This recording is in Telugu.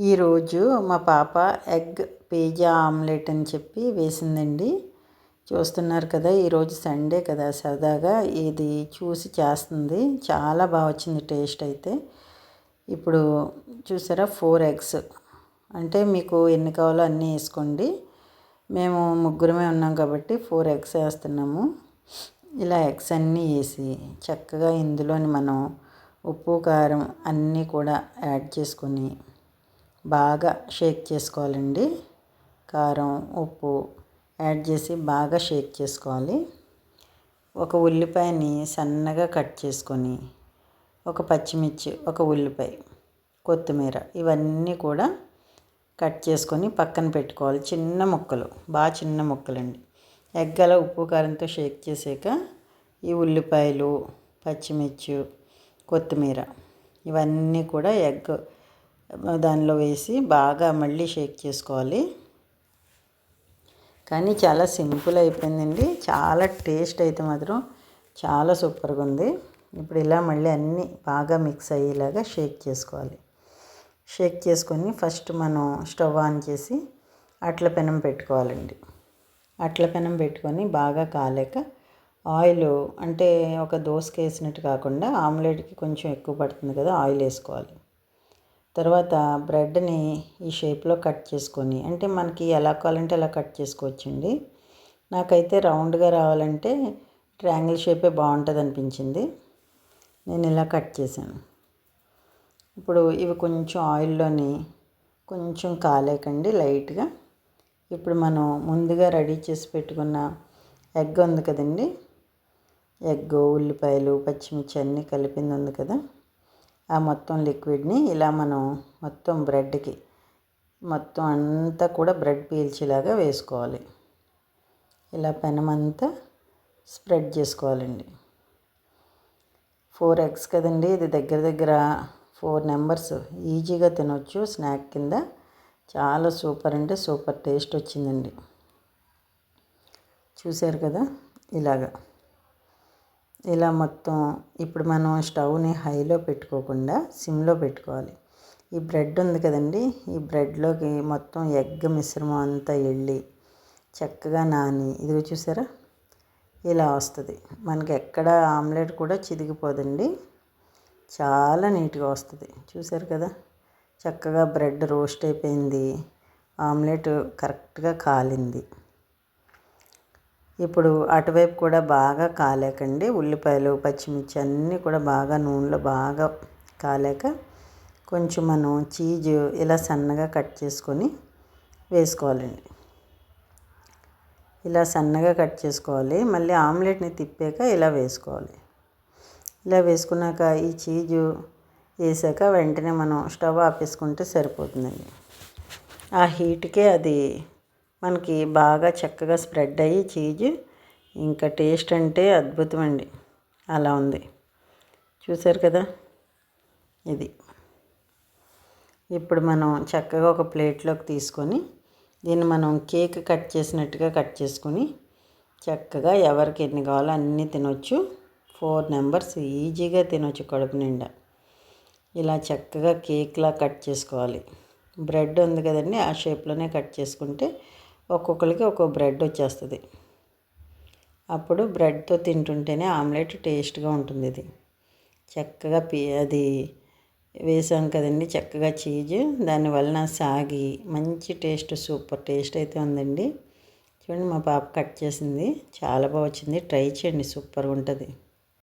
ఈరోజు మా పాప ఎగ్ పిజ్జా ఆమ్లెట్ అని చెప్పి వేసిందండి. చూస్తున్నారు కదా, ఈరోజు సండే కదా, సరదాగా ఇది చూసి చేస్తుంది. చాలా బాగా వచ్చింది టేస్ట్ అయితే. ఇప్పుడు చూసారా, 4 ఎగ్స్ అంటే మీకు ఎన్ని కావాలో అన్నీ వేసుకోండి. మేము ముగ్గురమే ఉన్నాం కాబట్టి 4 ఎగ్స్ వేస్తున్నాము. ఇలా ఎగ్స్ అన్నీ వేసి చక్కగా ఇందులోని మనం ఉప్పు కారం అన్నీ కూడా యాడ్ చేసుకొని బాగా షేక్ చేసుకోవాలండి. కారం ఉప్పు యాడ్ చేసి బాగా షేక్ చేసుకోవాలి. ఒక ఉల్లిపాయని సన్నగా కట్ చేసుకొని, ఒక పచ్చిమిర్చి, ఒక ఉల్లిపాయ, కొత్తిమీర ఇవన్నీ కూడా కట్ చేసుకొని పక్కన పెట్టుకోవాలి. చిన్న ముక్కలు, బాగా చిన్న ముక్కలండి. ఎగ్ అలా ఉప్పు కారంతో షేక్ చేసాక ఈ ఉల్లిపాయలు, పచ్చిమిర్చి, కొత్తిమీర ఇవన్నీ కూడా ఎగ్ దానిలో వేసి బాగా మళ్ళీ షేక్ చేసుకోవాలి. కానీ చాలా సింపుల్ అయిపోయిందండి. చాలా టేస్ట్ అయితే మాత్రం చాలా సూపర్గా ఉంది. ఇప్పుడు ఇలా మళ్ళీ అన్నీ బాగా మిక్స్ అయ్యేలాగా షేక్ చేసుకోవాలి. షేక్ చేసుకొని ఫస్ట్ మనం స్టవ్ ఆన్ చేసి అట్ల పెనం పెట్టుకోవాలండి. అట్ల పెనం పెట్టుకొని బాగా కాలేక ఆయిల్, అంటే ఒక దోసకి వేసినట్టు కాకుండా ఆమ్లెట్కి కొంచెం ఎక్కువ పడుతుంది కదా, ఆయిల్ వేసుకోవాలి. తర్వాత బ్రెడ్ని ఈ షేప్లో కట్ చేసుకొని, అంటే మనకి ఎలా కావాలంటే అలా కట్ చేసుకోవచ్చండి. నాకైతే రౌండ్గా రావాలంటే ట్రయాంగిల్ షేపే బాగుంటుంది అనిపించింది. నేను ఇలా కట్ చేశాను. ఇప్పుడు ఇవి కొంచెం ఆయిల్లోని కొంచెం కాలేకండి లైట్గా. ఇప్పుడు మనం ముందుగా రెడీ చేసి పెట్టుకున్న ఎగ్ ఉంది కదండి, ఎగ్, ఉల్లిపాయలు, పచ్చిమిర్చి అన్నీ కలిపింది ఉంది కదా, ఆ మొత్తం లిక్విడ్ని ఇలా మనం మొత్తం బ్రెడ్కి మొత్తం అంతా కూడా బ్రెడ్ పీల్చేలాగా వేసుకోవాలి. ఇలా పెనం అంతా స్ప్రెడ్ చేసుకోవాలండి. 4 ఎగ్స్ కదండి, ఇది దగ్గర దగ్గర 4 మెంబర్స్ ఈజీగా తినొచ్చు స్నాక్ కింద. చాలా సూపర్ అంటే సూపర్ టేస్ట్ వచ్చిందండి. చూశారు కదా, ఇలా మొత్తం. ఇప్పుడు మనం స్టవ్ని హైలో పెట్టుకోకుండా సిమ్లో పెట్టుకోవాలి. ఈ బ్రెడ్ ఉంది కదండి, ఈ బ్రెడ్లోకి మొత్తం ఎగ్ మిశ్రమం అంతా వెళ్ళి చక్కగా నాని, ఇదిగో చూసారా ఇలా వస్తుంది. మనకి ఎక్కడ ఆమ్లెట్ కూడా చిదిగిపోదండి, చాలా నీట్గా వస్తుంది. చూసారు కదా, చక్కగా బ్రెడ్ రోస్ట్ అయిపోయింది, ఆమ్లెట్ కరెక్ట్గా కాలింది. ఇప్పుడు అటువైపు కూడా బాగా కాలేకండి, ఉల్లిపాయలు, పచ్చిమిర్చి అన్నీ కూడా బాగా నూనెలో బాగా కాలేక కొంచెం మనం చీజ్ ఇలా సన్నగా కట్ చేసుకొని వేసుకోవాలండి. ఇలా సన్నగా కట్ చేసుకోవాలి. మళ్ళీ ఆమ్లెట్ని తిప్పాక ఇలా వేసుకోవాలి. ఇలా వేసుకున్నాక ఈ చీజు వేసాక వెంటనే మనం స్టవ్ ఆపేసుకుంటే సరిపోతుందండి. ఆ హీట్కే అది మనకి బాగా చక్కగా స్ప్రెడ్ అయ్యి చీజ్ ఇంకా టేస్ట్ అంటే అద్భుతం అండి. అలా ఉంది, చూసారు కదా. ఇది ఇప్పుడు మనం చక్కగా ఒక ప్లేట్లోకి తీసుకొని దీన్ని మనం కేక్ కట్ చేసినట్టుగా కట్ చేసుకొని చక్కగా ఎవరికి ఎన్ని కావాలో అన్నీ తినొచ్చు. 4 మెంబర్స్ ఈజీగా తినొచ్చు కడుపు నిండా. ఇలా చక్కగా కేక్లా కట్ చేసుకోవాలి. బ్రెడ్ ఉంది కదండి, ఆ షేప్లోనే కట్ చేసుకుంటే ఒక్కొక్కరికి ఒక్కొక్క బ్రెడ్ వచ్చేస్తుంది. అప్పుడు బ్రెడ్తో తింటుంటేనే ఆమ్లెట్ టేస్ట్గా ఉంటుంది. ఇది చక్కగా అది వేసాం కదండి, చక్కగా చీజ్, దానివలన సాగి మంచి టేస్ట్, సూపర్ టేస్ట్ అయితే ఉందండి. చూడండి, మా పాప కట్ చేసింది, చాలా బాగా వచ్చింది. ట్రై చేయండి, సూపర్గా ఉంటుంది.